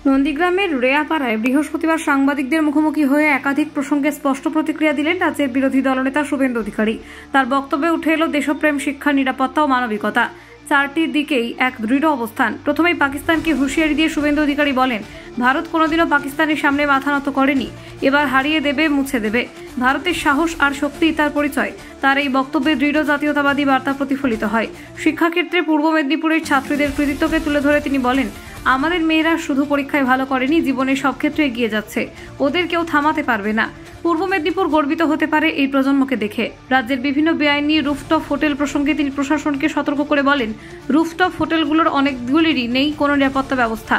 নন্দীগ্রামের রেয়াপাড়ায় বৃহস্পতিবার সাংবাদিকদের মুখোমুখি হয়ে একাধিক প্রসঙ্গে স্পষ্ট প্রতিক্রিয়া দিলেন রাজ্যের বিরোধী দলনেতা শুভেন্দু অধিকারী। তার বক্তব্যে উঠে এলো দেশপ্রেম, শিক্ষা, নিরাপত্তা ও মানবিকতা, চারটি দিকেই এক দৃঢ় অবস্থান। প্রথমেই পাকিস্তানকে হুঁশিয়ারি দিয়ে শুভেন্দু অধিকারী বলেন, ভারত কোনোদিনও পাকিস্তানের সামনে মাথা নত করেনি, এবার হারিয়ে দেবে, মুছে দেবে। ভারতের সাহস আর শক্তি তার পরিচয়। তার এই বক্তব্যে দৃঢ় জাতীয়তাবাদী বার্তা প্রতিফলিত হয়। শিক্ষাক্ষেত্রে পূর্ব মেদিনীপুরের ছাত্রীদের কৃতিত্বকে তুলে ধরে তিনি বলেন, আমাদের মেয়েরা শুধু পরীক্ষায় ভালো করেনি, জীবনের সব ক্ষেত্রে এগিয়ে যাচ্ছে, ওদের কেউ থামাতে পারবে না। পূর্ব মেদিনীপুর গর্বিত হতে পারে এই প্রজন্মকে দেখে। রাজ্যের বিভিন্ন বেআইনি রুফটপ হোটেল প্রসঙ্গে তিনি প্রশাসনকে সতর্ক করে বলেন, রুফটপ হোটেলগুলোর অনেকগুলিরই নেই কোনো নিরাপত্তা ব্যবস্থা।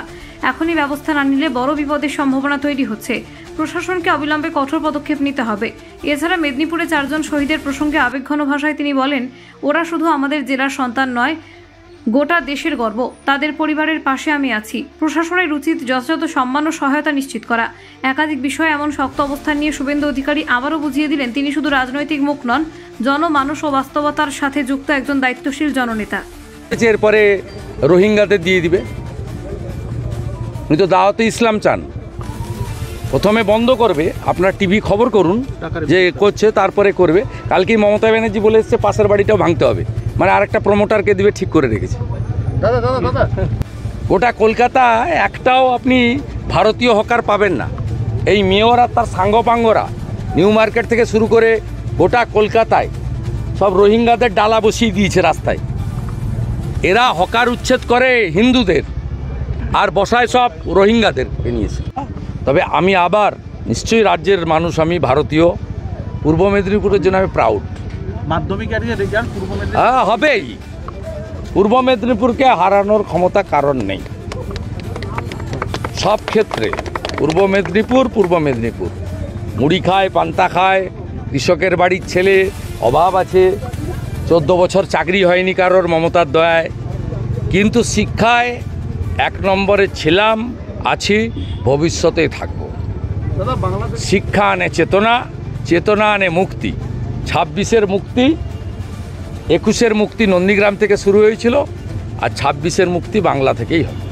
এখনই ব্যবস্থা না নিলে বড় বিপদের সম্ভাবনা তৈরি হচ্ছে। প্রশাসনকে অবিলম্বে কঠোর পদক্ষেপ নিতে হবে। এছাড়া মেদিনীপুরে 4 জন শহীদের প্রসঙ্গে আবেগঘন ভাষায় তিনি বলেন, ওরা শুধু আমাদের জেলার সন্তান নয়, গোটা দেশের গর্ব। তাদের পরিবারের পাশে আমি আছি। প্রশাসনের উচিত যথাযথ সম্মান ও সহায়তা নিশ্চিত করা। একাধিক বিষয়ে এমন শক্ত অবস্থান নিয়ে শুভেন্দু অধিকারী আবারও বুঝিয়ে দিলেন, তিনি শুধু রাজনৈতিক মুখ নন, জনমানুষ ও বাস্তবতার সাথে যুক্ত একজন দায়িত্বশীল জননেতা। এরপরে রোহিঙ্গাদের দিয়ে দিবে, উনি তো দাওয়াতে ইসলাম চান। প্রথমে বন্ধ করবে, আপনার টিভি খবর করুন যে করছে, তারপরে করবে। কালকেই মমতা ব্যানার্জি বলে এসছে পাশের বাড়িটাও ভাঙতে হবে, মানে আরেকটা প্রমোটারকে দিবে, ঠিক করে রেখেছে। গোটা কলকাতা একটাও আপনি ভারতীয় হকার পাবেন না। এই মেয়র আর তার সাঙ্গপাঙ্গরা নিউ মার্কেট থেকে শুরু করে গোটা কলকাতায় সব রোহিঙ্গাদের ডালা বসিয়ে দিয়েছে রাস্তায়। এরা হকার উচ্ছেদ করে হিন্দুদের আর বসায় সব রোহিঙ্গাদেরকে নিয়েছে। তবে আমি আবার নিশ্চয়ই রাজ্যের মানুষ, আমি ভারতীয়, পূর্ব মেদিনীপুরের জন্য আমি প্রাউড। হবেই, পূর্ব মেদিনীপুরকে হারানোর ক্ষমতা কারণ নেই। সব ক্ষেত্রে পূর্ব মেদিনীপুর মুড়ি খায়, পান্তা খায়, কৃষকের বাড়ির ছেলে, অভাব আছে, 14 বছর চাকরি হয়নি কারোর মমতার দয়ায়, কিন্তু শিক্ষায় 1 নম্বরে ছিলাম, আছি, ভবিষ্যতে থাকবো। শিক্ষা আনে চেতনা, চেতনা আনে মুক্তি। 26-এর মুক্তি, 21-এর মুক্তি নন্দীগ্রাম থেকে শুরু হয়েছিল, আর 26-এর মুক্তি বাংলা থেকেই হবে।